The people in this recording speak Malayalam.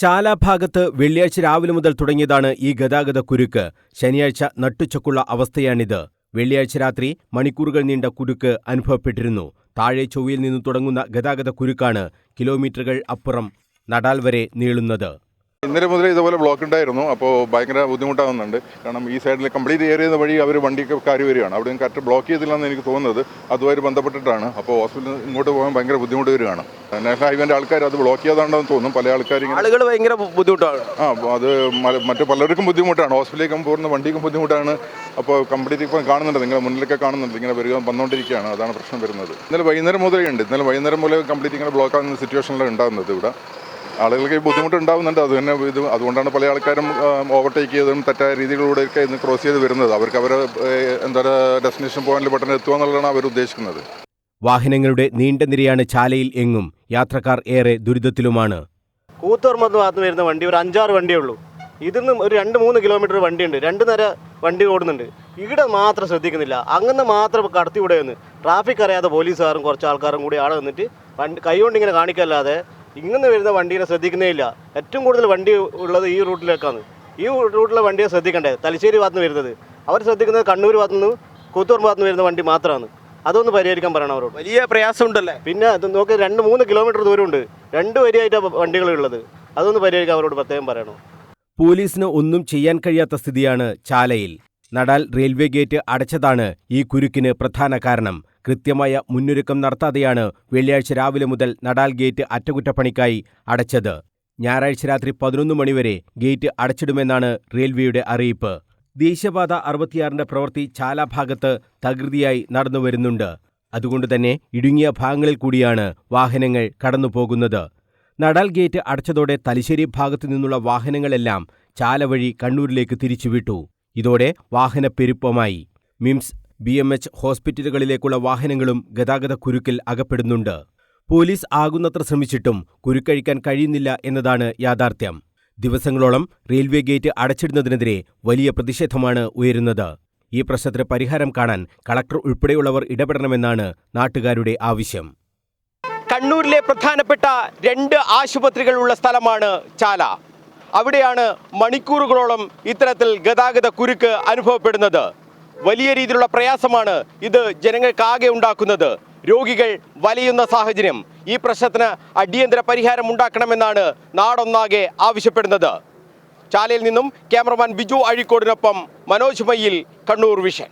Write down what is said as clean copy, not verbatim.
ചാല ഭാഗത്ത് വെള്ളിയാഴ്ച രാവിലെ മുതൽ തുടങ്ങിയതാണ് ഈ ഗതാഗത കുരുക്ക്. ശനിയാഴ്ച നട്ടുച്ചക്കുള്ള അവസ്ഥയാണിത്. വെള്ളിയാഴ്ച രാത്രി മണിക്കൂറുകൾ നീണ്ട കുരുക്ക് അനുഭവപ്പെട്ടിരുന്നു. താഴെ ചൊവ്വയിൽ നിന്ന് തുടങ്ങുന്ന ഗതാഗത കുരുക്കാണ് കിലോമീറ്ററുകൾ അപ്പുറം നടാൽ വരെ നീളുന്നത്. ഇന്നലെ മുതൽ ഇതുപോലെ ബ്ലോക്ക് ഉണ്ടായിരുന്നു. അപ്പോൾ ഭയങ്കര ബുദ്ധിമുട്ടാകുന്നുണ്ട്. കാരണം ഈ സൈഡിൽ കംപ്ലീറ്റ് ഏരിയ വഴി അവർ വണ്ടിക്ക് കയറി വരികയാണ്. അവിടെ കറക്റ്റ് ബ്ലോക്ക് ചെയ്തില്ലെന്ന് എനിക്ക് തോന്നുന്നത്. അതുമായി ബന്ധപ്പെട്ടിട്ടാണ്. അപ്പോൾ ഹോസ്പിറ്റലിൽ ഇങ്ങോട്ട് പോകാൻ ഭയങ്കര ബുദ്ധിമുട്ട് വരികയാണ്. നാഷണൽ ഹൈവേൻ്റെ ആൾക്കാർ അത് ബ്ലോക്ക് ചെയ്താണെന്ന് തോന്നും. പല ആളുകൾ ഭയങ്കര ബുദ്ധിമുട്ടാണ്. അത് മറ്റു പലർക്കും ബുദ്ധിമുട്ടാണ്. ഹോസ്പിറ്റലിലേക്ക് പോകുന്ന വണ്ടിക്കും ബുദ്ധിമുട്ടാണ്. അപ്പോൾ കംപ്ലീറ്റ് ഇപ്പം കാണുന്നുണ്ട്, നിങ്ങൾ മുന്നിലൊക്കെ കാണുന്നുണ്ട്, ഇങ്ങനെ വന്നുകൊണ്ടിരിക്കുകയാണ്. അതാണ് പ്രശ്നം വരുന്നത്. ഇന്നലെ വൈകുന്നേരം മുതലേ ഉണ്ട്. ഇന്നലെ വൈകുന്നേരം മുതലേ കംപ്ലീറ്റ് ഇങ്ങനെ ബ്ലോക്ക് ആകുന്ന സിറ്റുവേഷനിലാണ് ഉണ്ടാകുന്നത്. ഇവിടെ ആളുകൾക്ക് ബുദ്ധിമുട്ടുണ്ടാകുന്നുണ്ട്. അതുകൊണ്ടാണ് പല ആൾക്കാരും ഓവർടേക്ക് ചെയ്തതും തെറ്റായ രീതികളിലൂടെയൊക്കെ ഇന്ന് ക്രോസ് ചെയ്ത് വരുന്നത്. അവർക്ക് ഡെസ്റ്റിനേഷൻ പോയിന്റിൽ പെട്ടെന്ന് എത്തുക എന്നുള്ളതാണ് അവർ ഉദ്ദേശിക്കുന്നത്. വാഹനങ്ങളുടെ നീണ്ട നിരയാണ് ചാലയിൽ എങ്ങും. യാത്രക്കാർ ഏറെ ദുരിതത്തിലുമാണ്. കൂത്തുപറമ്പ് ഭാഗത്ത് വരുന്ന വണ്ടി ഒരു 5-6 വണ്ടിയേ ഉള്ളൂ. ഇതിന്ന് ഒരു 2-3 കിലോമീറ്റർ വണ്ടിയുണ്ട്. 2 നേരം വണ്ടി ഓടുന്നുണ്ട്. ഇവിടെ മാത്രം ശ്രദ്ധിക്കുന്നില്ല. അങ്ങനെ മാത്രം കടത്തിവിടുകയെന്ന് ട്രാഫിക് അറിയാതെ പോലീസുകാരും കുറച്ച് ആൾക്കാരും കൂടി ആടെ വന്നിട്ട് കൈകൊണ്ട് ഇങ്ങനെ കാണിക്കല്ലാതെ ഇങ്ങനെ വരുന്ന വണ്ടീനെ ശ്രദ്ധിക്കുന്നേ ഇല്ല. ഏറ്റവും കൂടുതൽ വണ്ടി ഉള്ളത് ഈ റൂട്ടിലേക്കാണ്. ഈ റൂട്ടിലെ വണ്ടിയെ ശ്രദ്ധിക്കണ്ടേ. തലശ്ശേരി ഭാഗത്ത് നിന്ന് വരുന്നത് അവർ ശ്രദ്ധിക്കുന്നത് കണ്ണൂർ ഭാഗത്തു നിന്ന് കൂത്തുപറമ്പ് ഭാഗത്ത് നിന്ന് വരുന്ന വണ്ടി മാത്രമാണ്. അതൊന്ന് പരിഹരിക്കാൻ പറയണം അവരോട്. വലിയ പ്രയാസമുണ്ടല്ലേ. പിന്നെ അത് നോക്കി 2-3 കിലോമീറ്റർ ദൂരമുണ്ട്. 2 വരിയായിട്ടാണ് വണ്ടികളുള്ളത്. അതൊന്ന് പരിഹരിക്കാൻ അവരോട് പ്രത്യേകം പറയണം. പോലീസിന് ഒന്നും ചെയ്യാൻ കഴിയാത്ത സ്ഥിതിയാണ് ചാലയിൽ. നടാൽ റെയിൽവേ ഗേറ്റ് അടച്ചതാണ് ഈ കുരുക്കിന് പ്രധാന കാരണം. കൃത്യമായ മുന്നൊരുക്കം നടത്താതെയാണ് വെള്ളിയാഴ്ച രാവിലെ മുതൽ നടാൽ ഗേറ്റ് അറ്റകുറ്റപ്പണിക്കായി അടച്ചത്. ഞായറാഴ്ച രാത്രി 11 മണിവരെ ഗേറ്റ് അടച്ചിടുമെന്നാണ് റെയിൽവേയുടെ അറിയിപ്പ്. ദേശീയപാത 66ന്റെ പ്രവൃത്തി ചാല ഭാഗത്ത് തകൃതിയായി നടന്നുവരുന്നുണ്ട്. അതുകൊണ്ടുതന്നെ ഇടുങ്ങിയ ഭാഗങ്ങളിൽ കൂടിയാണ് വാഹനങ്ങൾ കടന്നുപോകുന്നത്. നടാൽ ഗേറ്റ് അടച്ചതോടെ തലശ്ശേരി ഭാഗത്തു നിന്നുള്ള വാഹനങ്ങളെല്ലാം ചാല വഴി കണ്ണൂരിലേക്ക് തിരിച്ചുവിട്ടു. ഇതോടെ വാഹനപ്പെരുപ്പമായി. മിംസ്, BMH ഹോസ്പിറ്റലുകളിലേക്കുള്ള വാഹനങ്ങളും ഗതാഗത കുരുക്കിൽ അകപ്പെടുന്നുണ്ട്. പോലീസ് ആകുന്നത്ര ശ്രമിച്ചിട്ടും കുരുക്കഴിക്കാൻ കഴിയുന്നില്ല എന്നതാണ് യാഥാർത്ഥ്യം. ദിവസങ്ങളോളം റെയിൽവേ ഗേറ്റ് അടച്ചിടുന്നതിനെതിരെ വലിയ പ്രതിഷേധമാണ് ഉയരുന്നത്. ഈ പ്രശ്നത്തിന് പരിഹാരം കാണാൻ കളക്ടർ ഉൾപ്പെടെയുള്ളവർ ഇടപെടണമെന്നാണ് നാട്ടുകാരുടെ ആവശ്യം. കണ്ണൂരിലെ പ്രധാനപ്പെട്ട 2 ആശുപത്രികളുള്ള സ്ഥലമാണ് ചാല. അവിടെയാണ് മണിക്കൂറുകളോളം ഇത്തരത്തിൽ ഗതാഗത കുരുക്ക് അനുഭവപ്പെടുന്നത്. വലിയ രീതിയിലുള്ള പ്രയാസമാണ് ഇത് ജനങ്ങൾക്കാകെ ഉണ്ടാക്കുന്നത്. രോഗികൾ വലയുന്ന സാഹചര്യം. ഈ പ്രശ്നത്തിന് അടിയന്തര പരിഹാരം ഉണ്ടാക്കണമെന്നാണ് നാടൊന്നാകെ ആവശ്യപ്പെടുന്നത്. ചാലയിൽ നിന്നും ക്യാമറമാൻ ബിജു അഴീക്കോടിനൊപ്പം മനോജ് മയ്യിൽ, കണ്ണൂർ വിഷൻ.